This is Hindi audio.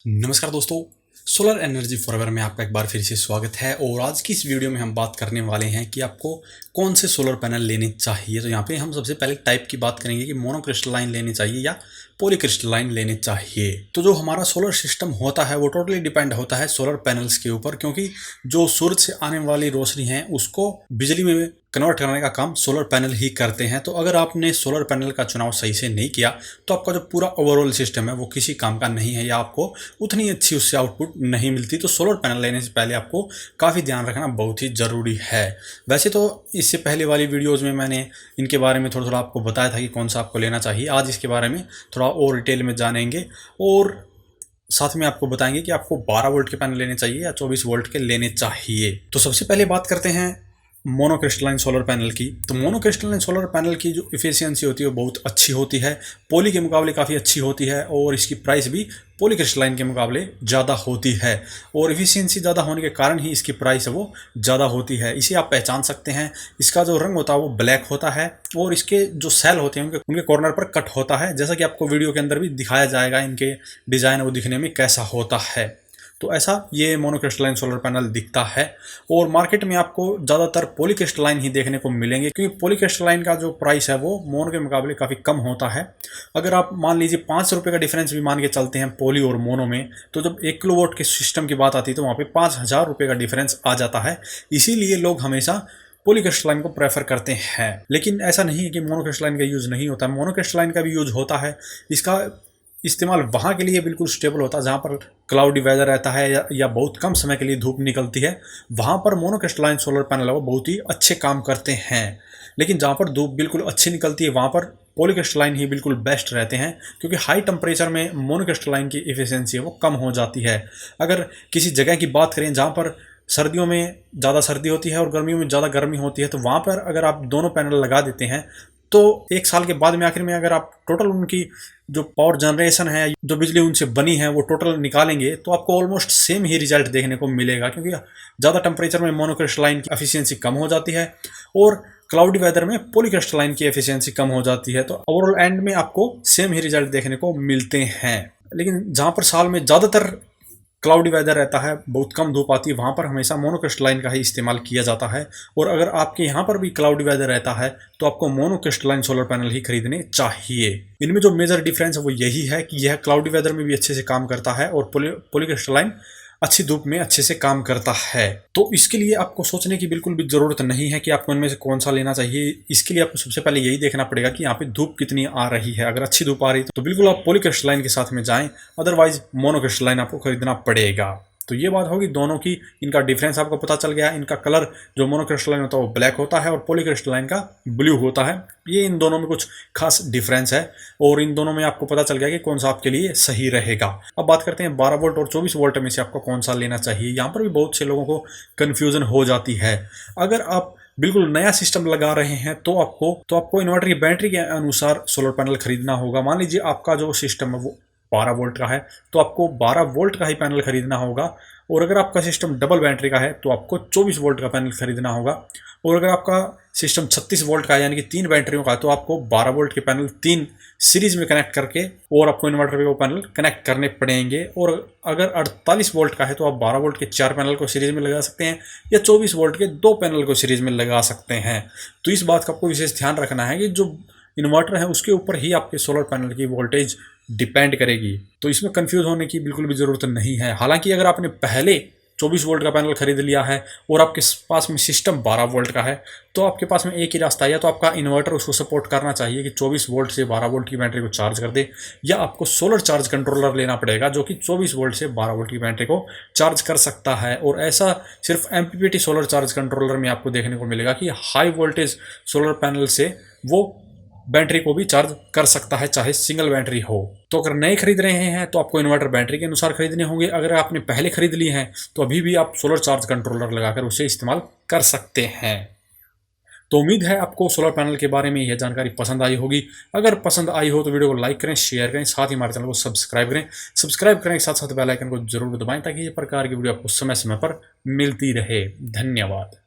नमस्कार दोस्तों, सोलर एनर्जी फॉरएवर में आपका एक बार फिर से स्वागत है। और आज की इस वीडियो में हम बात करने वाले हैं कि आपको कौन से सोलर पैनल लेने चाहिए। तो यहाँ पे हम सबसे पहले टाइप की बात करेंगे कि मोनोक्रिस्टलाइन लेनी चाहिए या पॉलीक्रिस्टलाइन लेने चाहिए। तो जो हमारा सोलर सिस्टम होता है वो टोटली डिपेंड होता है सोलर पैनल्स के ऊपर, क्योंकि जो सूरज से आने वाली रोशनी है उसको बिजली में कन्वर्ट करने का काम सोलर पैनल ही करते हैं। तो अगर आपने सोलर पैनल का चुनाव सही से नहीं किया तो आपका जो पूरा ओवरऑल सिस्टम है वो किसी काम का नहीं है या आपको उतनी अच्छी उससे आउटपुट नहीं मिलती। तो सोलर पैनल लेने से पहले आपको काफ़ी ध्यान रखना बहुत ही ज़रूरी है। वैसे तो इससे पहले वाली वीडियोज़ में मैंने इनके बारे में थोड़ा थोड़ा आपको बताया था कि कौन सा आपको लेना चाहिए। आज इसके बारे में थोड़ा और डिटेल में जानेंगे और साथ में आपको बताएंगे कि आपको 12 वोल्ट के पैनल लेने चाहिए या 24 वोल्ट के लेने चाहिए। तो सबसे पहले बात करते हैं मोनोक्रिस्टलाइन सोलर पैनल की। तो मोनोक्रिस्टलाइन सोलर पैनल की जो इफिशियंसी होती है वो बहुत अच्छी होती है, पॉली के मुकाबले काफ़ी अच्छी होती है और इसकी प्राइस भी पॉलीक्रिस्टलाइन के मुकाबले ज़्यादा होती है। और इफिशियंसी ज़्यादा होने के कारण ही इसकी प्राइस वो ज़्यादा होती है। इसे आप पहचान सकते हैं, इसका जो रंग होता है वो ब्लैक होता है और इसके जो सेल होते हैं उनके कॉर्नर पर कट होता है, जैसा कि आपको वीडियो के अंदर भी दिखाया जाएगा। इनके डिज़ाइन वो दिखने में कैसा होता है। तो ऐसा ये मोनोक्रिस्टलाइन सोलर पैनल दिखता है। और मार्केट में आपको ज़्यादातर पॉलीक्रिस्टलाइन ही देखने को मिलेंगे, क्योंकि पॉलीक्रिस्टलाइन का जो प्राइस है वो मोनो के मुकाबले काफ़ी कम होता है। अगर आप मान लीजिए 5 रुपये का डिफरेंस भी मान के चलते हैं पॉली और मोनो में, तो जब 1 किलोवाट के सिस्टम की बात आती है तो वहाँ पर 5,000 रुपये का डिफरेंस आ जाता है। इसीलिए लोग हमेशा पॉलीक्रिस्टलाइन को प्रेफर करते हैं। लेकिन ऐसा नहीं है कि मोनोक्रिस्टलाइन का यूज़ नहीं होता, मोनोक्रिस्टलाइन का भी यूज़ होता है। इसका इस्तेमाल वहाँ के लिए बिल्कुल स्टेबल होता है जहाँ पर क्लाउडी वेदर रहता है या बहुत कम समय के लिए धूप निकलती है। वहाँ पर मोनोक्रिस्टलाइन सोलर पैनल वो बहुत ही अच्छे काम करते हैं। लेकिन जहाँ पर धूप बिल्कुल अच्छी निकलती है वहाँ पर पॉलीक्रिस्टलाइन ही बिल्कुल बेस्ट रहते हैं, क्योंकि हाई टेम्परेचर में मोनोक्रिस्टलाइन की एफिशिएंसी वो कम हो जाती है। अगर किसी जगह की बात करें जहाँ पर सर्दियों में ज़्यादा सर्दी होती है और गर्मियों में ज़्यादा गर्मी होती है, तो वहाँ पर अगर आप दोनों पैनल लगा देते हैं तो 1 साल के बाद में आखिर में अगर आप टोटल उनकी जो पावर जनरेशन है, जो बिजली उनसे बनी है वो टोटल निकालेंगे तो आपको ऑलमोस्ट सेम ही रिजल्ट देखने को मिलेगा, क्योंकि ज़्यादा टेम्परेचर में मोनोक्रिस्टलाइन की एफिशिएंसी कम हो जाती है और क्लाउडी वेदर में पॉलीक्रिस्टलाइन की एफिशिएंसी कम हो जाती है। तो ओवरऑल एंड में आपको सेम ही रिजल्ट देखने को मिलते हैं। लेकिन जहाँ पर साल में ज़्यादातर क्लाउडी वेदर रहता है, बहुत कम धूप आती है, वहाँ पर हमेशा मोनोक्रिस्टलाइन का ही इस्तेमाल किया जाता है। और अगर आपके यहाँ पर भी क्लाउडी वेदर रहता है तो आपको मोनोक्रिस्टलाइन सोलर पैनल ही खरीदने चाहिए। इनमें जो मेजर डिफरेंस है वो यही है कि यह क्लाउडी वेदर में भी अच्छे से काम करता है और पॉलीक्रिस्टलाइन अच्छी धूप में अच्छे से काम करता है। तो इसके लिए आपको सोचने की बिल्कुल भी ज़रूरत नहीं है कि आपको इनमें से कौन सा लेना चाहिए। इसके लिए आपको सबसे पहले यही देखना पड़ेगा कि यहाँ पे धूप कितनी आ रही है। अगर अच्छी धूप आ रही है तो बिल्कुल आप पॉलीक्रिस्टलाइन के साथ में जाएं, अदरवाइज मोनोक्रिस्टलाइन आपको खरीदना पड़ेगा। तो ये बात होगी दोनों की, इनका डिफरेंस आपको पता चल गया। इनका कलर जो मोनोक्रिस्टलाइन होता है वो ब्लैक होता है और पॉलीक्रिस्टलाइन का ब्लू होता है। ये इन दोनों में कुछ खास डिफरेंस है और इन दोनों में आपको पता चल गया कि कौन सा आपके लिए सही रहेगा। अब बात करते हैं 12 वोल्ट और 24 वोल्ट में से आपको कौन सा लेना चाहिए। यहाँ पर भी बहुत से लोगों को कन्फ्यूजन हो जाती है। अगर आप बिल्कुल नया सिस्टम लगा रहे हैं तो आपको इन्वर्टर की बैटरी के अनुसार सोलर पैनल खरीदना होगा। मान लीजिए आपका जो सिस्टम है वो 12 वोल्ट का है तो आपको 12 वोल्ट का ही पैनल खरीदना होगा। और अगर आपका सिस्टम डबल बैटरी का है तो आपको 24 वोल्ट का पैनल खरीदना होगा। और अगर आपका सिस्टम 36 वोल्ट का है यानी कि 3 बैटरियों का है तो आपको 12 वोल्ट के पैनल 3 सीरीज में कनेक्ट करके और आपको इन्वर्टर पे वो पैनल कनेक्ट करने पड़ेंगे। और अगर 48 वोल्ट का है तो आप 12 वोल्ट के 4 पैनल को सीरीज में लगा सकते हैं या 24 वोल्ट के 2 पैनल को सीरीज में लगा सकते हैं। तो इस बात का आपको विशेष ध्यान रखना है कि जो इन्वर्टर है उसके ऊपर ही आपके सोलर पैनल की वोल्टेज डिपेंड करेगी। तो इसमें कंफ्यूज होने की बिल्कुल भी ज़रूरत नहीं है। हालांकि अगर आपने पहले 24 वोल्ट का पैनल खरीद लिया है और आपके पास में सिस्टम 12 वोल्ट का है तो आपके पास में एक ही रास्ता है, या तो आपका इन्वर्टर उसको सपोर्ट करना चाहिए कि 24 वोल्ट से 12 वोल्ट की बैटरी को चार्ज कर दे, या आपको सोलर चार्ज कंट्रोलर लेना पड़ेगा जो कि 24 वोल्ट से 12 वोल्ट की बैटरी को चार्ज कर सकता है। और ऐसा सिर्फ MPPT सोलर चार्ज कंट्रोलर में आपको देखने को मिलेगा कि हाई वोल्टेज सोलर पैनल से वो बैटरी को भी चार्ज कर सकता है, चाहे सिंगल बैटरी हो। तो अगर नए खरीद रहे हैं तो आपको इन्वर्टर बैटरी के अनुसार खरीदने होंगे। अगर आपने पहले खरीद लिए हैं तो अभी भी आप सोलर चार्ज कंट्रोलर लगाकर उसे इस्तेमाल कर सकते हैं। तो उम्मीद है आपको सोलर पैनल के बारे में यह जानकारी पसंद आई होगी। अगर पसंद आई हो तो वीडियो को लाइक करें, शेयर करें, साथ ही हमारे चैनल को सब्सक्राइब करें। सब्सक्राइब करने के साथ साथ बेल आइकन को जरूर दबाएं ताकि ये प्रकार की वीडियो आपको समय समय पर मिलती रहे। धन्यवाद।